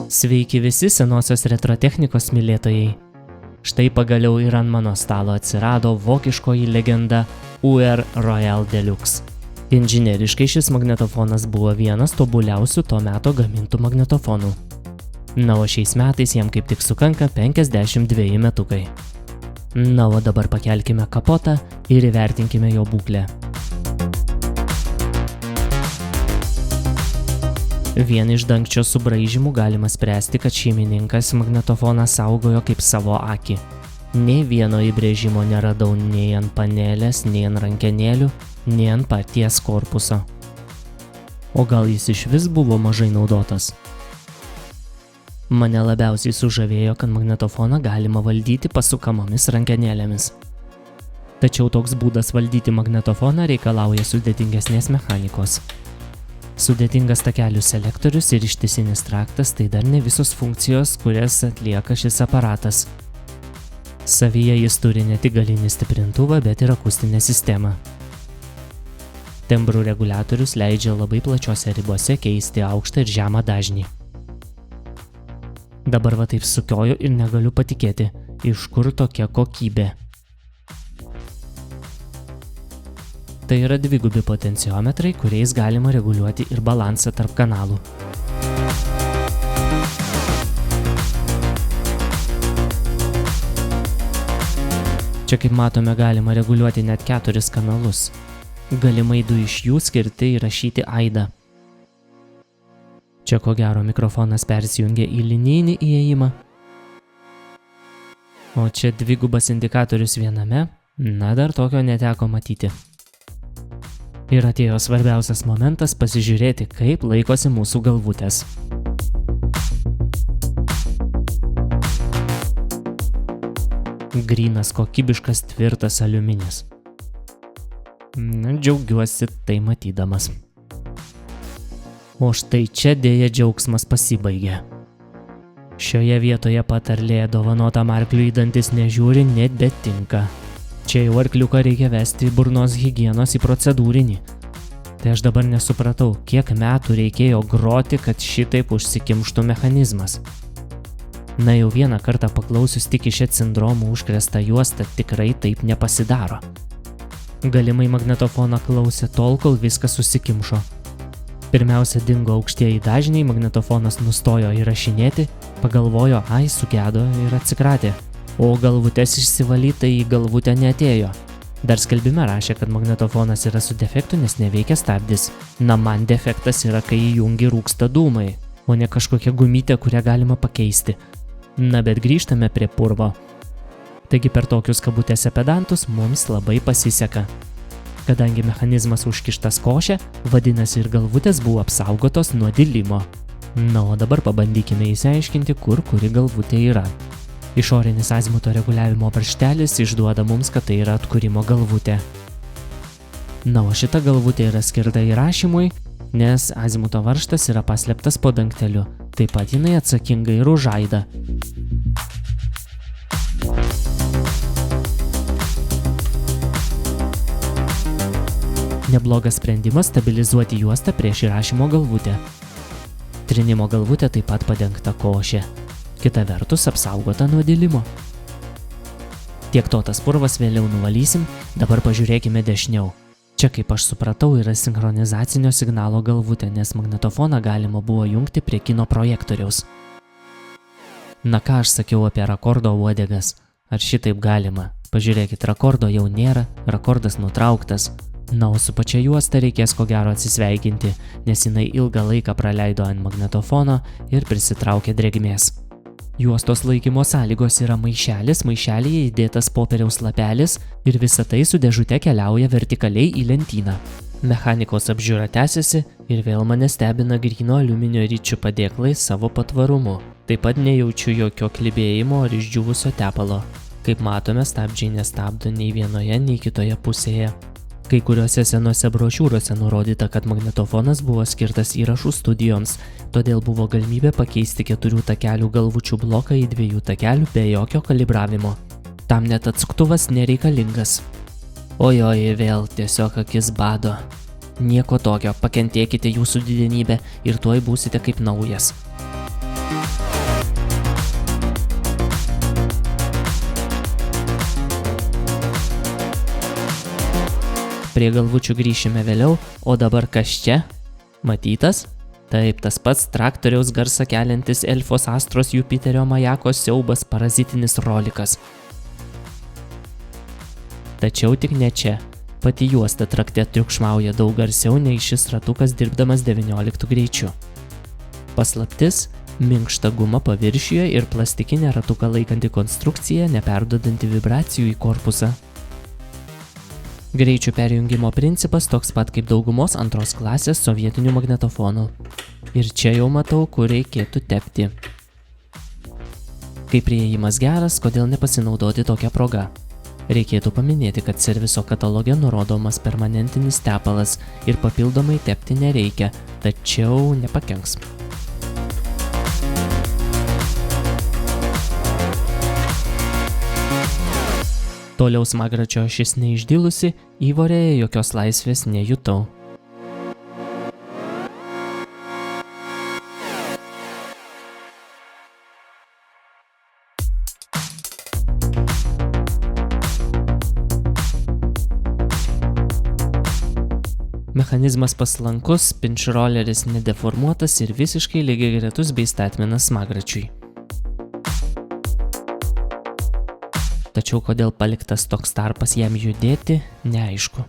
Sveiki visi senosios retro technikos mylėtojai. Štai pagaliau ir ant mano stalo atsirado vokiškoji legenda UR Royal Deluxe. Inžineriškai šis magnetofonas buvo vienas tobuliausių to meto gamintų magnetofonų. Na, o šiais metais jam kaip tik sukanka 52 metukai. Na, o dabar pakelkime kapotą ir įvertinkime jo būklę. Vien iš dangčio subraižymų galima spręsti, kad šeimininkas magnetofoną saugojo kaip savo akį. Nei vieno įbrėžimo neradau nei ant panelės, nei ant rankenėlių, nei ant paties korpuso. O gal jis išvis buvo mažai naudotas? Mane labiausiai sužavėjo, kad magnetofoną galima valdyti pasukamomis rankenėlėmis. Tačiau toks būdas valdyti magnetofoną reikalauja sudėtingesnės mechanikos. Sudėtingas takelių selektorius ir ištisinis traktas tai dar ne visos funkcijos, kurias atlieka šis aparatas. Savyje jis turi ne tik galinį stiprintuvą, bet ir akustinę sistemą. Tembrų reguliatorius leidžia labai plačiose ribose keisti aukštą ir žemą dažnį. Dabar va taip sukioju ir negaliu patikėti, iš kur tokia kokybė. Tai yra dvigubi potenciometrai, kuriais galima reguliuoti ir balansą tarp kanalų. Čia, kaip matome, galima reguliuoti net 4 kanalus. Galimai 2 iš jų skirti įrašyti aidą. Čia ko gero mikrofonas persijungia į linijinį įėjimą. O čia dvigubas indikatorius viename, na dar tokio neteko matyti. Ir atėjo svarbiausias momentas pasižiūrėti, kaip laikosi mūsų galvutės. Grynas, kokybiškas, tvirtas aliuminis. Džiaugiuosi tai matydamas. O štai čia dėja džiaugsmas pasibaigė. Šioje vietoje patarlė dovanotam arkliui į dantis nežiūri, net betinka. Čia jau arkliuką reikia vesti burnos higienos į procedūrinį. Tai aš dabar nesupratau, kiek metų reikėjo groti, kad šitaip užsikimštų mechanizmas. Na, jau vieną kartą paklausius tik iš sindromų užkrėstą juostą tikrai taip nepasidaro. Galimai magnetofoną klausė tol, kol viskas susikimšo. Pirmiausia dingo aukštieji dažniai, magnetofonas nustojo įrašinėti, pagalvojo, ai sugedo ir atsikratė. O galvutės išsivalytai į galvutę neatėjo. Dar skelbime rašė, kad magnetofonas yra su defektu, nes neveikia stabdis. Na, man defektas yra, kai įjungi rūksta dūmai, o ne kažkokia gumytė, kurią galima pakeisti. Na, bet grįžtame prie purvo. Taigi per tokius kabutėse pedantus mums labai pasiseka. Kadangi mechanizmas užkištas košė, vadinasi ir galvutės buvo apsaugotos nuo dilimo. Na, o dabar pabandykime įsiaiškinti, kuri galvutė yra. Išorinis azimuto reguliavimo varžtelis išduoda mums, kad tai yra atkūrimo galvutė. Na, o šita galvutė yra skirta įrašymui, nes azimuto varžtas yra paslėptas po dangteliu. Taip pat jinai atsakinga ir už aidą. Neblogas sprendimas stabilizuoti juostą prieš įrašymo galvutę. Trinimo galvutė taip pat padengta košė. Kita vertus apsaugota nuo dilimo. Tiek to tas purvas vėliau nuvalysim, dabar pažiūrėkime dešiniau. Čia, kaip aš supratau, yra sinchronizacinio signalo galvutė, nes magnetofoną galima buvo jungti prie kino projektoriaus. Na ką aš sakiau apie rakordo uodegas? Ar šitaip galima? Pažiūrėkit, rakordo jau nėra, rakordas nutrauktas. Na, o su pačia juosta reikės ko gero atsisveikinti, nes jinai ilgą laiką praleido ant magnetofono ir prisitraukė drėgmės. Juostos laikymo sąlygos yra maišelis, maišelyje įdėtas popieriaus lapelis ir visa tai su dėžute keliauja vertikaliai į lentyną. Mechanikos apžiūra tęsiasi ir vėl mane stebina gryno aliuminio ričių padėklai savo patvarumu. Taip pat nejaučiu jokio klibėjimo ar išdžiūvusio tepalo. Kaip matome, stabdžiai nestabdo nei vienoje, nei kitoje pusėje. Kai kuriuose senose brošiūrose nurodyta, kad magnetofonas buvo skirtas įrašų studijoms, todėl buvo galimybė pakeisti 4 takelių galvučių bloką į 2 takelių be jokio kalibravimo. Tam net atsuktuvas nereikalingas. Ojoj, vėl tiesiog akis bado. Nieko tokio, pakentėkite jūsų didenybę ir tuoj būsite kaip naujas. Prie galvučių grįšime vėliau, o dabar kas čia? Matytas? Taip, tas pats traktoriaus garsą keliantis Elfos Astros Jupiterio majako siaubas parazitinis rolikas. Tačiau tik ne čia. Pati juosta trakte triukšmauja daug garsiau nei šis ratukas dirbdamas 19 greičiu. Paslaptis – minkšta guma paviršiuje ir plastikinė ratuką laikanti konstrukcija, neperduodanti vibracijų į korpusą. Greičių perjungimo principas toks pat kaip daugumos antros klasės sovietinių magnetofonų. Ir čia jau matau, kur reikėtų tepti. Kai priėjimas geras, kodėl nepasinaudoti tokią progą? Reikėtų paminėti, kad serviso kataloge nurodomas permanentinis tepalas ir papildomai tepti nereikia, tačiau nepakenks. Toliau smagračio ašis neišdilusi, įvorėje jokios laisvės nejutau. Mechanizmas paslankus, pinch rolleris nedeformuotas ir visiškai lygiagretus bei statmenas smagračiui. Tačiau kodėl paliktas toks tarpas jam judėti, neaišku.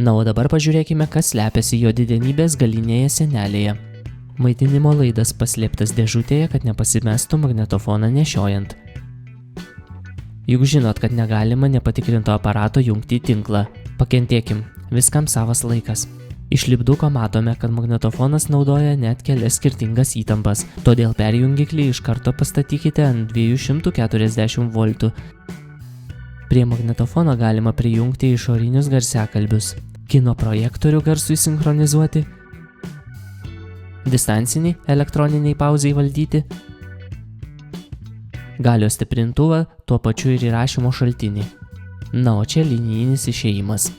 Na, o dabar pažiūrėkime, kas slepiasi jo didenybės galinėje sienelėje. Maitinimo laidas paslėptas dėžutėje, kad nepasimestų magnetofoną nešiojant. Juk žinot, kad negalima nepatikrinto aparato jungti į tinklą. Pakentėkim, viskam savas laikas. Iš lipduko matome, kad magnetofonas naudoja net kelias skirtingas įtampas, todėl perjungiklį iš karto pastatykite ant 240 V. Prie magnetofono galima prijungti išorinius garsiakalbius, kino projektorių garsui sinchronizuoti, distancinį elektroniniai pauzai valdyti, galios stiprintuvą, tuo pačiu ir įrašymo šaltinį. Na, o čia linijinis išėjimas.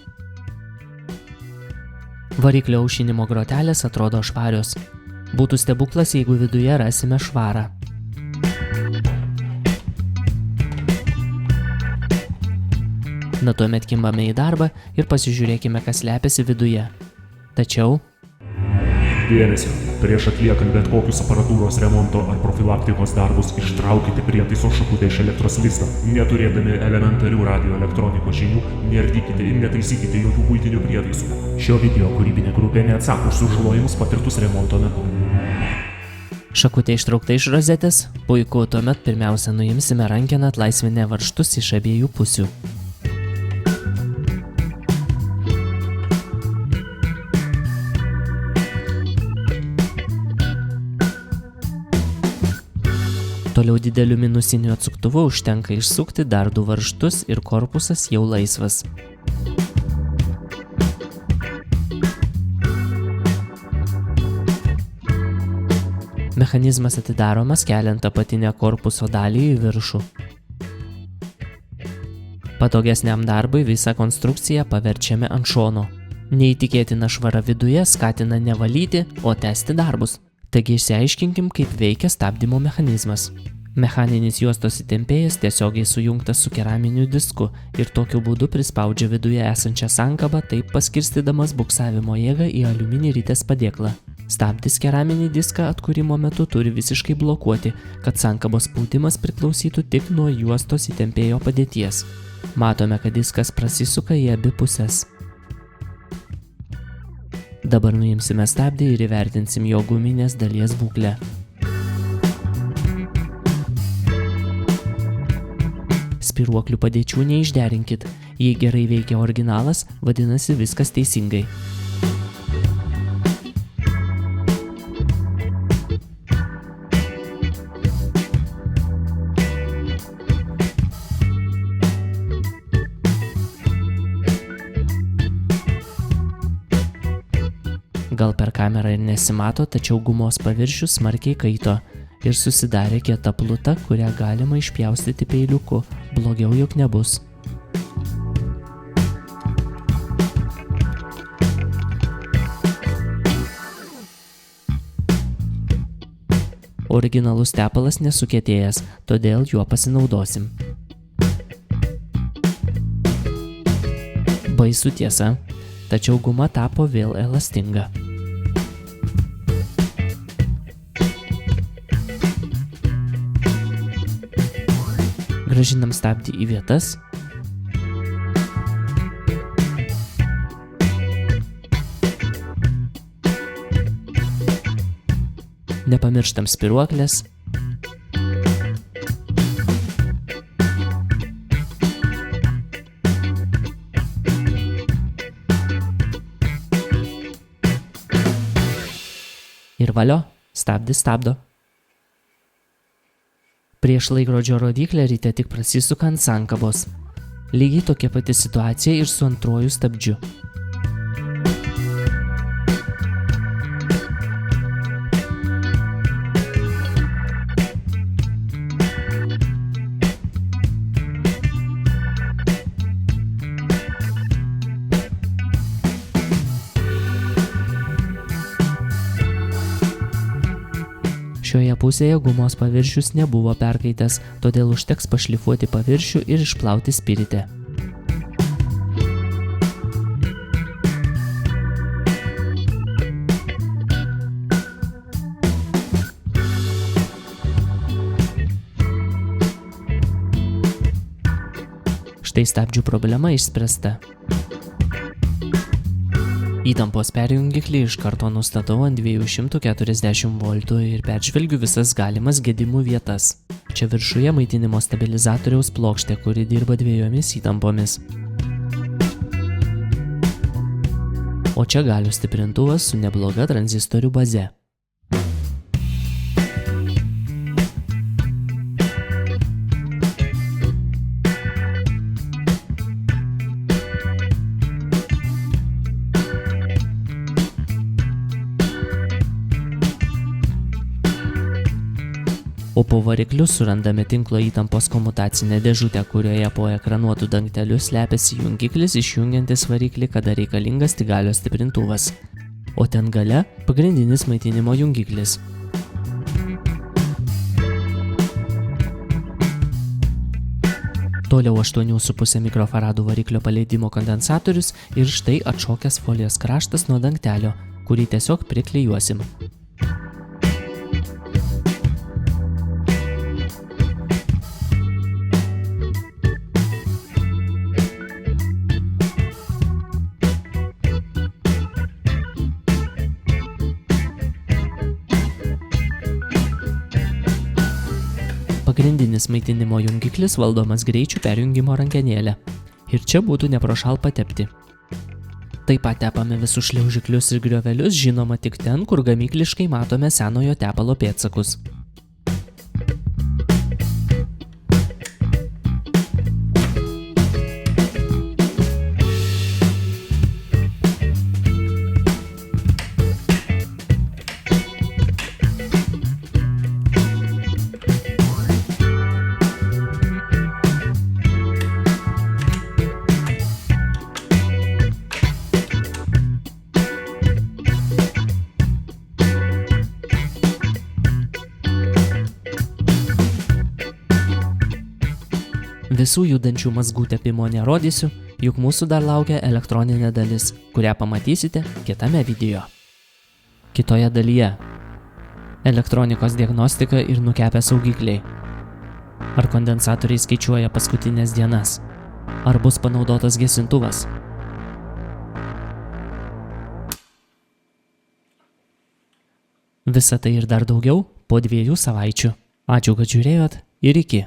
Variklio aušinimo grotelės atrodo švarios. Būtų stebuklas, jeigu viduje rasime švarą. Na, tuomet kimbame į darbą ir pasižiūrėkime, kas slepiasi viduje. Tačiau... Dėmesio! Prieš atliekant bet kokius aparatūros remonto ar profilaktikos darbus ištraukite prietaiso šakutę iš elektros lizdo. Neturėdami elementarių radioelektronikos žinių, neardykite ir netaisykite jokių buitinių prietaisų. Šio video kūrybinė grupė neatsako už sužalojimus patirtus remonto metu. Šakutė ištraukta iš rozetės? Puiku, tuomet pirmiausia nuimsime rankeną atlaisvinę varžtus iš abiejų pusių. Toliau dideliu minusiniu atsuktuvu užtenka išsukti dar 2 varžtus ir korpusas jau laisvas. Mechanizmas atidaromas keliant apatinę korpuso dalį į viršų. Patogesniam darbui visą konstrukciją paverčiame ant šono. Neįtikėtina švara viduje skatina nevalyti, o tęsti darbus. Taigi išsiaiškinkim, kaip veikia stabdymo mechanizmas. Mechaninis juostos įtempėjas tiesiogiai sujungtas su keraminiu disku ir tokiu būdu prispaudžia viduje esančią sankabą, taip paskirstydamas buksavimo jėgą į aliuminį ritės padėklą. Stabdis keraminį diską atkūrimo metu turi visiškai blokuoti, kad sankabos spaudimas priklausytų tik nuo juostos įtempėjo padėties. Matome, kad diskas prasisuka į abi pusės. Dabar nuimsime stabdį ir įvertinsim jo guminės dalies būklę. Spiruoklių padėčių neišderinkit. Jei gerai veikia originalas, vadinasi viskas teisingai. Gal per kamerą ir nesimato, tačiau gumos paviršius smarkiai kaito ir susidarė kieta pluta, kurią galima išpjaustyti peiliuku, blogiau juk nebus. Originalus tepalas nesukietėjęs, todėl juo pasinaudosim. Baisu tiesa, tačiau guma tapo vėl elastinga. Grąžinam stabdį į vietas. Nepamirštam spiruoklės. Ir valio, stabdis stabdo. Prieš laikrodžio rodyklę ryte tik prasisuka ant sankabos. Lygiai tokia pati situacija ir su antruoju stabdžiu. Šioje pusėje gumos paviršius nebuvo perkaitęs, todėl užteks pašlifuoti paviršių ir išplauti spirite. Štai stabdžių problema išspręsta. Įtampos perjungiklį iš karto nustatau ant 240 V ir peržvelgiu visas galimas gedimų vietas. Čia viršuje maitinimo stabilizatoriaus plokštė, kuri dirba dviejomis įtampomis. O čia galių stiprintuvas su nebloga tranzistorių baze. O po varikliu surandame tinklo įtampos komutacinę dėžutę, kurioje po ekranuotų dangteliu slepiasi jungiklis išjungiantis variklį, kada reikalingas tik galios stiprintuvas. O ten gale pagrindinis maitinimo jungiklis. Toliau 8,5 mikrofaradų variklio paleidimo kondensatorius ir štai atšokęs folijos kraštas nuo dangtelio, kurį tiesiog priklijuosim. Pagrindinis maitinimo jungiklis valdomas greičių perjungimo rankenėlė. Ir čia būtų neprošal patepti. Taip pat tepame visus šliaužiklius ir griovelius, žinoma tik ten, kur gamykliškai matome senojo tepalo pėdsakus. Visų judančių mazgų tepimo nerodysiu, juk mūsų dar laukia elektroninė dalis, kurią pamatysite kitame video. Kitoje dalyje – elektronikos diagnostika ir nukepę saugikliai. Ar kondensatoriai skaičiuoja paskutinės dienas? Ar bus panaudotas gesintuvas? Visa tai ir dar daugiau po 2 savaičių. Ačiū, kad žiūrėjot ir iki.